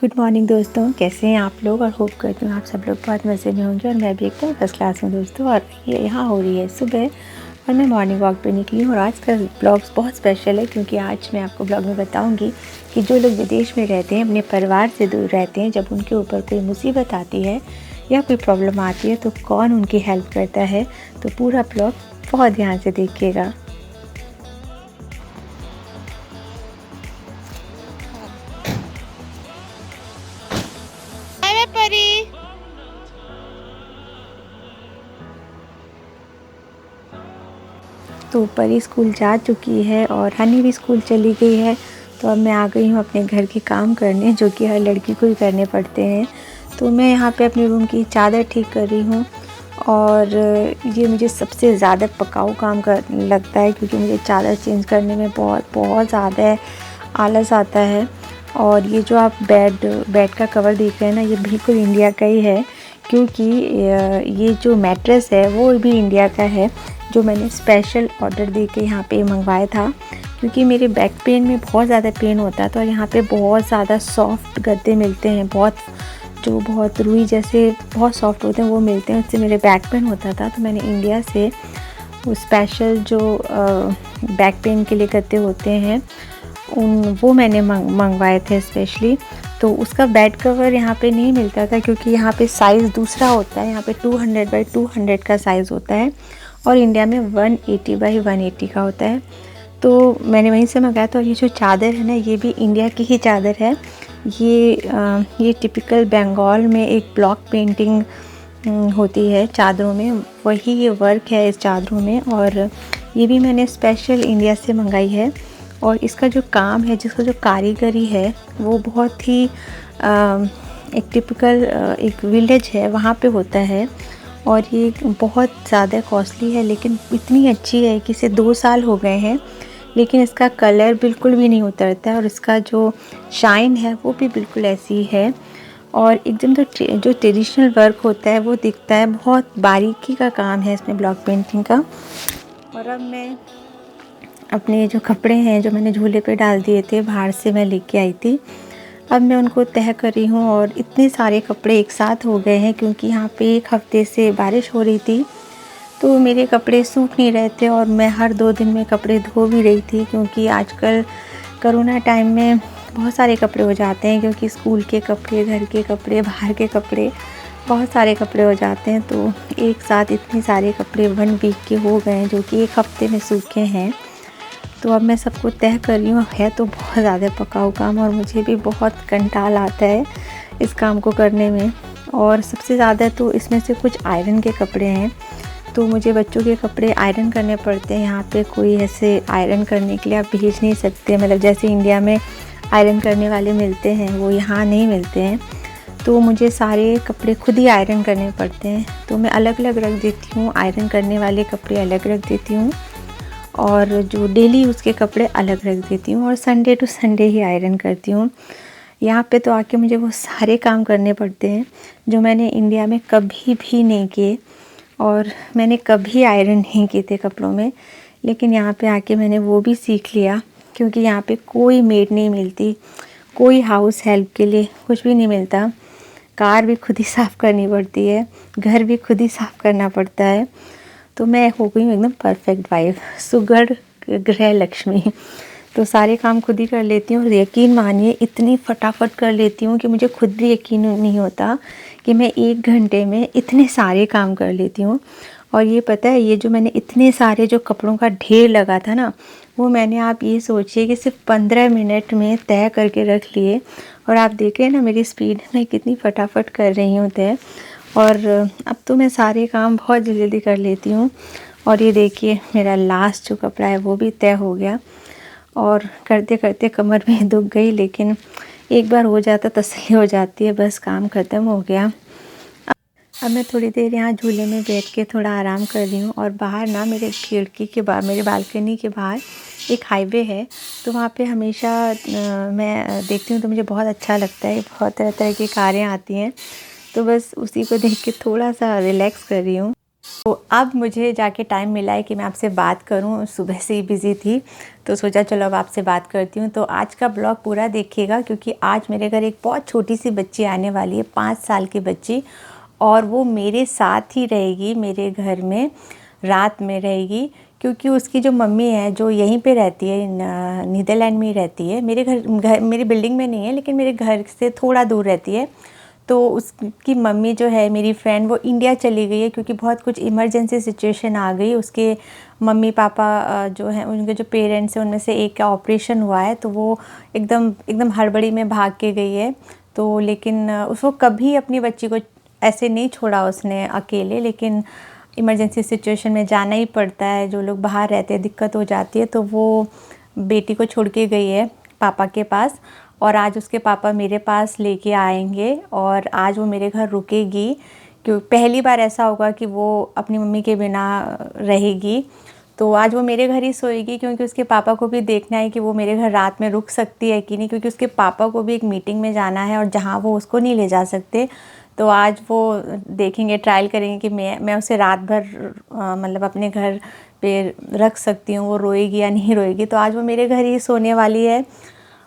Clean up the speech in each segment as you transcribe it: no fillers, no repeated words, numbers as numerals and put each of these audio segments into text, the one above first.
Good morning दोस्तों, कैसे हैं आप लोग। और होप करती हूँ आप सब लोग बहुत मज़े में होंगे और मैं भी एकदम फर्स्ट क्लास में दोस्तों। और ये यहाँ हो रही है सुबह और मैं मॉर्निंग वॉक पे निकली हूँ। और आज का ब्लॉग्स बहुत स्पेशल है क्योंकि आज मैं आपको ब्लॉग में बताऊँगी कि जो लोग विदेश में रहते हैं, अपने परिवार से दूर रहते हैं, जब उनके ऊपर कोई मुसीबत आती है या कोई प्रॉब्लम आती है तो कौन उनकी हेल्प करता है। तो पूरा ब्लॉग बहुत ध्यान से देखिएगा। तो परी स्कूल जा चुकी है और हनी भी स्कूल चली गई है। तो अब मैं आ गई हूँ अपने घर के काम करने, जो कि हर लड़की को ही करने पड़ते हैं। तो मैं यहाँ पे अपने रूम की चादर ठीक कर रही हूँ और ये मुझे सबसे ज़्यादा पकाऊ काम कर लगता है क्योंकि मुझे चादर चेंज करने में बहुत ज़्यादा आलस आता है। और ये जो आप बेड का कवर देख रहे हैं ना, ये बिल्कुल इंडिया का ही है क्योंकि ये जो मैट्रेस है वो भी इंडिया का है, जो मैंने स्पेशल ऑर्डर दे के यहाँ पे मंगवाया था क्योंकि मेरे बैक पेन में बहुत ज़्यादा पेन होता था। और यहाँ पे बहुत ज़्यादा सॉफ्ट गद्दे मिलते हैं, बहुत रुई जैसे बहुत सॉफ्ट होते हैं वो मिलते हैं, उससे मेरे बैक पेन होता था। तो मैंने इंडिया से वो स्पेशल जो बैक पेन के लिए गद्दे होते हैं वो मैंने मंगवाए थे स्पेशली। तो उसका बेड कवर यहाँ पे नहीं मिलता था क्योंकि यहाँ पे साइज़ दूसरा होता है। यहाँ पे 200 बाई 200 का साइज़ होता है और इंडिया में 180 बाई 180 का होता है। तो मैंने वहीं से मंगाया था। और ये जो चादर है ना, ये भी इंडिया की ही चादर है। ये टिपिकल बंगाल में एक ब्लॉक पेंटिंग होती है चादरों में, वही ये वर्क है इस चादरों में। और ये भी मैंने स्पेशल इंडिया से मंगाई है। और इसका जो काम है, जिसका जो कारीगरी है, वो बहुत ही एक टिपिकल एक विलेज है वहाँ पे होता है। और ये बहुत ज़्यादा कॉस्टली है लेकिन इतनी अच्छी है कि इसे 2 साल हो गए हैं लेकिन इसका कलर बिल्कुल भी नहीं उतरता है और इसका जो शाइन है वो भी बिल्कुल ऐसी है। और एकदम जो ट्रेडिशनल वर्क होता है वो दिखता है, बहुत बारीकी का काम है इसमें ब्लॉक पेंटिंग का। और अब मैं अपने जो कपड़े हैं जो मैंने झूले पे डाल दिए थे, बाहर से मैं लेके आई थी, अब मैं उनको तह कर रही हूँ। और इतने सारे कपड़े एक साथ हो गए हैं क्योंकि यहाँ पे 1 हफ्ते से बारिश हो रही थी तो मेरे कपड़े सूख नहीं रहे थे। और मैं हर 2 दिन में कपड़े धो भी रही थी क्योंकि आजकल कोरोना टाइम में बहुत सारे कपड़े हो जाते हैं, क्योंकि स्कूल के कपड़े, घर के कपड़े, बाहर के कपड़े, बहुत सारे कपड़े हो जाते हैं। तो एक साथ इतने सारे कपड़े 1 वीक के हो गए हैं जो कि 1 हफ्ते में सूखे हैं। तो अब मैं सबको तह कर रही हूँ। है तो बहुत ज़्यादा पकाऊ काम और मुझे भी बहुत कंटाल आता है इस काम को करने में। और सबसे ज़्यादा तो इसमें से कुछ आयरन के कपड़े हैं, तो मुझे बच्चों के कपड़े आयरन करने पड़ते हैं। यहाँ पे कोई ऐसे आयरन करने के लिए आप भेज नहीं सकते, मतलब जैसे इंडिया में आयरन करने वाले मिलते हैं वो यहाँ नहीं मिलते हैं। तो मुझे सारे कपड़े खुद ही आयरन करने पड़ते हैं। तो मैं अलग अलग रख देती हूँ, आयरन करने वाले कपड़े अलग रख देती हूँ और जो डेली यूज़ के कपड़े अलग रख देती हूँ। और संडे टू संडे ही आयरन करती हूँ। यहाँ पे तो आके मुझे वो सारे काम करने पड़ते हैं जो मैंने इंडिया में कभी भी नहीं किए और मैंने कभी आयरन नहीं किए थे कपड़ों में। लेकिन यहाँ पे आके मैंने वो भी सीख लिया क्योंकि यहाँ पे कोई मेड नहीं मिलती, कोई हाउस हेल्प के लिए कुछ भी नहीं मिलता। कार भी खुद ही साफ़ करनी पड़ती है, घर भी खुद ही साफ़ करना पड़ता है। तो मैं हो गई हूँ एकदम परफेक्ट वाइफ, सुगढ़ गृह लक्ष्मी। तो सारे काम खुद ही कर लेती हूँ और यकीन मानिए इतनी फटाफट कर लेती हूँ कि मुझे खुद भी यकीन नहीं होता कि मैं 1 घंटे में इतने सारे काम कर लेती हूँ। और ये पता है, ये जो मैंने इतने सारे जो कपड़ों का ढेर लगा था ना, वो मैंने, आप ये सोचिए कि सिर्फ 15 मिनट में तय करके रख लिए। और आप देख रहे हैं ना मेरी स्पीड, मैं कितनी फटाफट कर रही हूँ तय। और अब तो मैं सारे काम बहुत जल्दी कर लेती हूँ। और ये देखिए मेरा लास्ट जो कपड़ा है वो भी तय हो गया। और करते करते कमर भी दुख गई, लेकिन एक बार हो जाता तसल्ली हो जाती है, बस काम ख़त्म हो गया। अब मैं थोड़ी देर यहाँ झूले में बैठ के थोड़ा आराम कर रही हूँ। और बाहर ना मेरे खिड़की के बाहर, मेरे बालकनी के बाहर एक हाईवे है, तो वहाँ पे हमेशा मैं देखती हूँ तो मुझे बहुत अच्छा लगता है। बहुत तरह तरह की कारें आती हैं, तो बस उसी को देख के थोड़ा सा रिलैक्स कर रही हूँ। तो अब मुझे जाके टाइम मिला है कि मैं आपसे बात करूं। सुबह से ही बिज़ी थी तो सोचा चलो अब आपसे बात करती हूं। तो आज का ब्लॉग पूरा देखिएगा क्योंकि आज मेरे घर एक बहुत छोटी सी बच्ची आने वाली है, 5 साल की बच्ची, और वो मेरे साथ ही रहेगी, मेरे घर में रात में रहेगी। क्योंकि उसकी जो मम्मी है जो यहीं पे रहती है, नीदरलैंड में ही रहती है, मेरे घर मेरी बिल्डिंग में नहीं है लेकिन मेरे घर से थोड़ा दूर रहती है। तो उसकी मम्मी जो है मेरी फ्रेंड, वो इंडिया चली गई है क्योंकि बहुत कुछ इमरजेंसी सिचुएशन आ गई। उसके मम्मी पापा जो हैं, उनके जो पेरेंट्स हैं उनमें से एक का ऑपरेशन हुआ है, तो वो एकदम हड़बड़ी में भाग के गई है। तो लेकिन उसको कभी अपनी बच्ची को ऐसे नहीं छोड़ा उसने अकेले, लेकिन इमरजेंसी सिचुएशन में जाना ही पड़ता है। जो लोग बाहर रहते हैं दिक्कत हो जाती है, तो वो बेटी को छोड़ के गई है पापा के पास। और आज उसके पापा मेरे पास लेके आएंगे और आज वो मेरे घर रुकेगी। क्यों पहली बार ऐसा होगा कि वो अपनी मम्मी के बिना रहेगी। तो आज वो मेरे घर ही सोएगी क्योंकि उसके पापा को भी देखना है कि वो मेरे घर रात में रुक सकती है कि नहीं, क्योंकि उसके पापा को भी एक मीटिंग में जाना है और जहाँ वो उसको नहीं ले जा सकते। तो आज वो देखेंगे, ट्रायल करेंगे कि मैं उसे रात भर मतलब अपने घर पे रख सकती हूँ, वो रोएगी या नहीं रोएगी। तो आज वो मेरे घर ही सोने वाली है।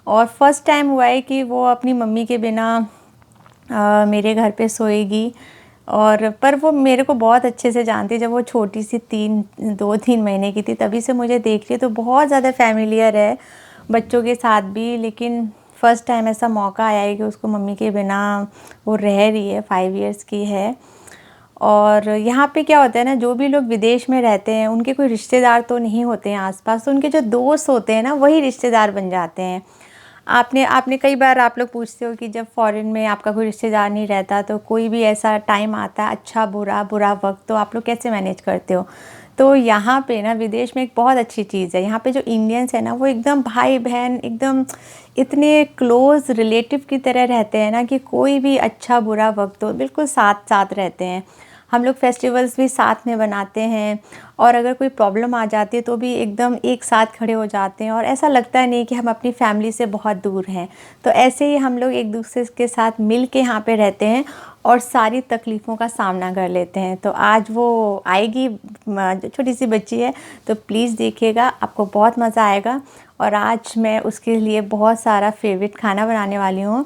और फर्स्ट टाइम हुआ है कि वो अपनी मम्मी के बिना मेरे घर पे सोएगी। और पर वो मेरे को बहुत अच्छे से जानती है। जब वो छोटी सी 2-3 महीने की थी तभी से मुझे देख रही है, तो बहुत ज़्यादा फैमिलियर है बच्चों के साथ भी। लेकिन फ़र्स्ट टाइम ऐसा मौका आया है कि उसको मम्मी के बिना वो रह रही है। 5 इयर्स की है। और यहाँ पे क्या होता है ना, जो भी लोग विदेश में रहते हैं उनके कोई रिश्तेदार तो नहीं होते हैं आसपास, तो उनके जो दोस्त होते हैं ना वही रिश्तेदार बन जाते हैं। आपने कई बार आप लोग पूछते हो कि जब फॉरेन में आपका कोई रिश्तेदार नहीं रहता तो कोई भी ऐसा टाइम आता है, अच्छा बुरा वक्त, तो आप लोग कैसे मैनेज करते हो। तो यहाँ पे ना विदेश में एक बहुत अच्छी चीज़ है, यहाँ पे जो इंडियंस है ना वो एकदम भाई बहन, एकदम इतने क्लोज़ रिलेटिव की तरह रहते हैं ना कि कोई भी अच्छा बुरा वक्त हो बिल्कुल साथ साथ रहते हैं। हम लोग फेस्टिवल्स भी साथ में बनाते हैं और अगर कोई प्रॉब्लम आ जाती है तो भी एकदम एक साथ खड़े हो जाते हैं और ऐसा लगता है नहीं कि हम अपनी फैमिली से बहुत दूर हैं। तो ऐसे ही हम लोग एक दूसरे के साथ मिल के यहाँ पे रहते हैं और सारी तकलीफ़ों का सामना कर लेते हैं। तो आज वो आएगी, छोटी सी बच्ची है, तो प्लीज़ देखिएगा, आपको बहुत मज़ा आएगा। और आज मैं उसके लिए बहुत सारा फेवरेट खाना बनाने वाली हूँ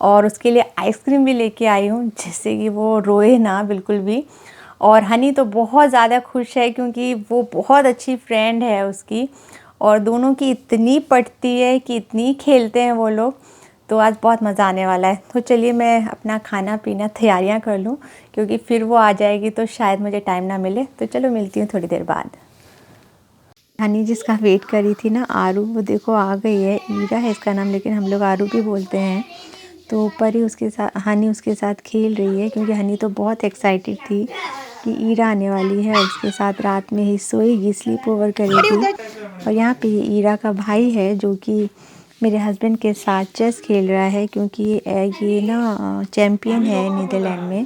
और उसके लिए आइसक्रीम भी लेके आई हूँ जिससे कि वो रोए ना बिल्कुल भी। और हनी तो बहुत ज़्यादा खुश है क्योंकि वो बहुत अच्छी फ्रेंड है उसकी और दोनों की इतनी पटती है कि इतनी खेलते हैं वो लोग। तो आज बहुत मज़ा आने वाला है। तो चलिए मैं अपना खाना पीना तैयारियां कर लूँ क्योंकि फिर वो आ जाएगी तो शायद मुझे टाइम ना मिले। तो चलो मिलती हूँ थोड़ी देर बाद। हनी जिसका वेट करी थी ना, आरू, वो देखो आ गई है। ईरा है इसका नाम लेकिन हम लोग आरू भी बोलते हैं। तो परी उसके साथ, हनी उसके साथ खेल रही है क्योंकि हनी तो बहुत एक्साइटेड थी कि ईरा आने वाली है और उसके साथ रात में ही सोएगी, स्लीप ओवर करेगी। और यहाँ पे ईरा का भाई है जो कि मेरे हस्बैंड के साथ चेस खेल रहा है क्योंकि ये ना चैम्पियन है नीदरलैंड में,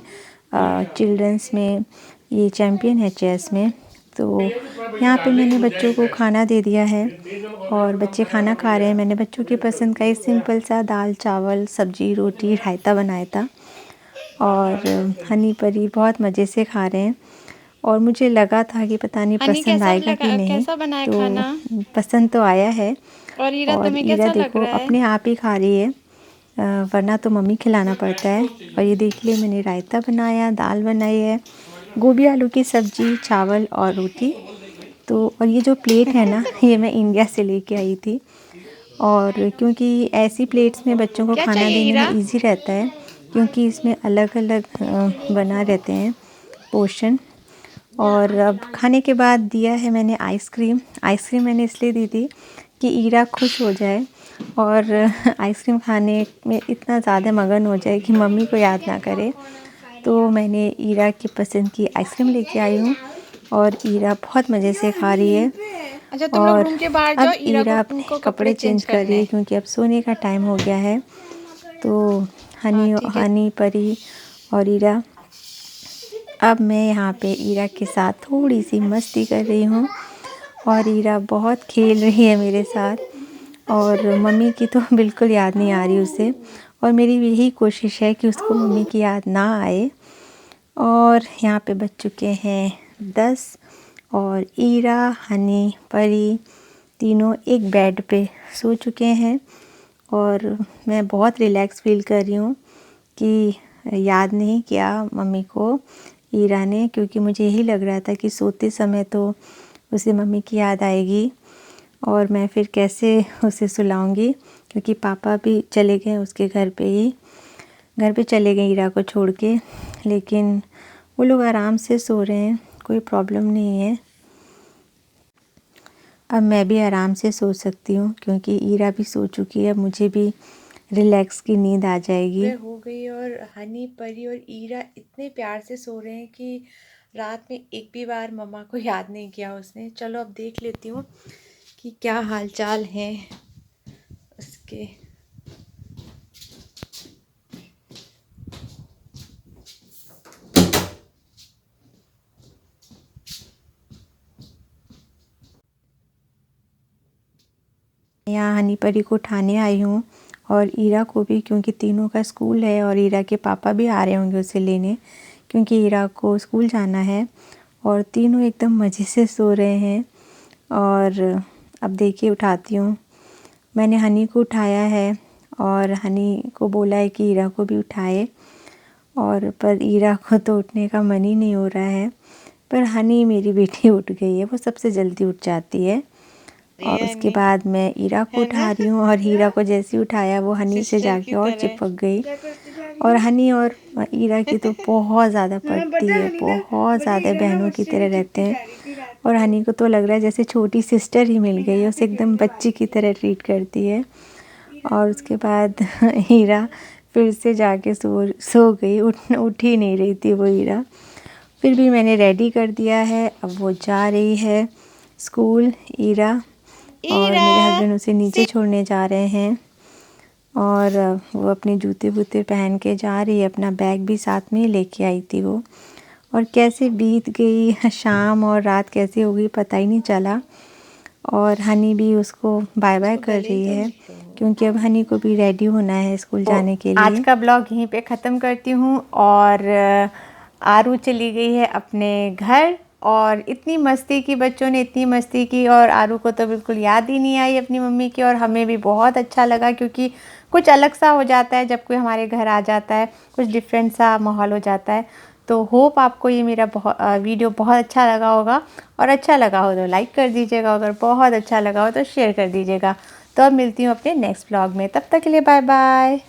चिल्ड्रंस में ये चैम्पियन है चेस में। तो यहाँ पे मैंने बच्चों को खाना दे दिया है और बच्चे खाना खा रहे हैं। मैंने बच्चों की पसंद का एक सिंपल सा दाल चावल सब्जी रोटी रायता बनाया था और हनी परी बहुत मज़े से खा रहे हैं। और मुझे लगा था कि पता नहीं पसंद आएगा कि नहीं, तो पसंद तो आया है। और ईरा देखो अपने आप ही खा रही है, वरना तो मम्मी खिलाना पड़ता है। और ये देख लिए मैंने रायता बनाया, दाल बनाई है, गोभी आलू की सब्ज़ी, चावल और रोटी। तो और ये जो प्लेट है ना ये मैं इंडिया से लेके आई थी। और क्योंकि ऐसी प्लेट्स में बच्चों को खाना देने में इजी रहता है क्योंकि इसमें अलग अलग बना रहते हैं पोर्शन। और अब खाने के बाद दिया है मैंने आइसक्रीम। आइसक्रीम मैंने इसलिए दी थी कि ईरा खुश हो जाए और आइसक्रीम खाने में इतना ज़्यादा मगन हो जाए कि मम्मी को याद ना करे। तो मैंने ईरा की पसंद की आइसक्रीम लेके आई हूँ और ईरा बहुत मज़े से खा रही है। अच्छा, तुम लोग रूम के बाहर जाओ, ईरा अपने कपड़े चेंज कर रही है क्योंकि अब सोने का टाइम हो गया है। तो हनी परी और ईरा, अब मैं यहाँ पे ईरा के साथ थोड़ी सी मस्ती कर रही हूँ और ईरा बहुत खेल रही है मेरे साथ। और मम्मी की तो बिल्कुल याद नहीं आ रही उसे, और मेरी भी यही कोशिश है कि उसको मम्मी की याद ना आए। और यहाँ पे बज चुके हैं 10 और ईरा, हनी, परी तीनों एक बेड पे सो चुके हैं और मैं बहुत रिलैक्स फील कर रही हूँ कि याद नहीं किया मम्मी को ईरा ने, क्योंकि मुझे यही लग रहा था कि सोते समय तो उसे मम्मी की याद आएगी और मैं फिर कैसे उसे सुलाऊंगी, क्योंकि पापा भी चले गए उसके घर पे चले गए ईरा को छोड़ के। लेकिन वो लोग आराम से सो रहे हैं, कोई प्रॉब्लम नहीं है। अब मैं भी आराम से सो सकती हूँ क्योंकि ईरा भी सो चुकी है, मुझे भी रिलैक्स की नींद आ जाएगी। हो गई और हनी, परी और ईरा इतने प्यार से सो रहे हैं कि रात में एक भी बार मम्मा को याद नहीं किया उसने। चलो अब देख लेती हूँ कि क्या हालचाल है उसके। यहाँ हनी परी को उठाने आई हूँ और ईरा को भी, क्योंकि तीनों का स्कूल है और ईरा के पापा भी आ रहे होंगे उसे लेने, क्योंकि ईरा को स्कूल जाना है। और तीनों एकदम मज़े से सो रहे हैं। और अब देखिए उठाती हूँ। मैंने हनी को उठाया है और हनी को बोला है कि ईरा को भी उठाए, और पर ईरा को तो उठने का मन ही नहीं हो रहा है। पर हनी मेरी बेटी उठ गई है, वो सबसे जल्दी उठ जाती है। और उसके बाद मैं ईरा को उठा रही हूँ और हीरा को जैसे उठाया वो हनी से जाके और चिपक गई। और हनी और ईरा की तो बहुत ज़्यादा पड़ती है, बहुत ज़्यादा बहनों की तरह रहते हैं। और हनी को तो लग रहा है जैसे छोटी सिस्टर ही मिल गई है, उसे एकदम बच्ची की तरह ट्रीट करती है। और उसके बाद हीरा फिर से जाके सो गई, उठ ही नहीं रही थी वो हीरा। फिर भी मैंने रेडी कर दिया है, अब वो जा रही है स्कूल ईरा। और मेरे हस्बैंड उसे नीचे छोड़ने जा रहे हैं और वो अपने जूते वूते पहन के जा रही है, अपना बैग भी साथ में लेके आई थी वो। और कैसे बीत गई शाम और रात कैसे हो गई पता ही नहीं चला। और हनी भी उसको बाय बाय कर रही है, क्योंकि अब हनी को भी रेडी होना है स्कूल जाने के लिए। आज का ब्लॉग यहीं पे ख़त्म करती हूँ और आरू चली गई है अपने घर। और इतनी मस्ती की, बच्चों ने इतनी मस्ती की और आरू को तो बिल्कुल याद ही नहीं आई अपनी मम्मी की। और हमें भी बहुत अच्छा लगा, क्योंकि कुछ अलग सा हो जाता है जब कोई हमारे घर आ जाता है, कुछ डिफरेंट सा माहौल हो जाता है। तो होप आपको ये मेरा वीडियो बहुत अच्छा लगा होगा, और अच्छा लगा हो तो लाइक कर दीजिएगा, अगर बहुत अच्छा लगा हो तो शेयर कर दीजिएगा। तो अब मिलती हूँ अपने नेक्स्ट ब्लॉग में, तब तक के लिए बाय बाय।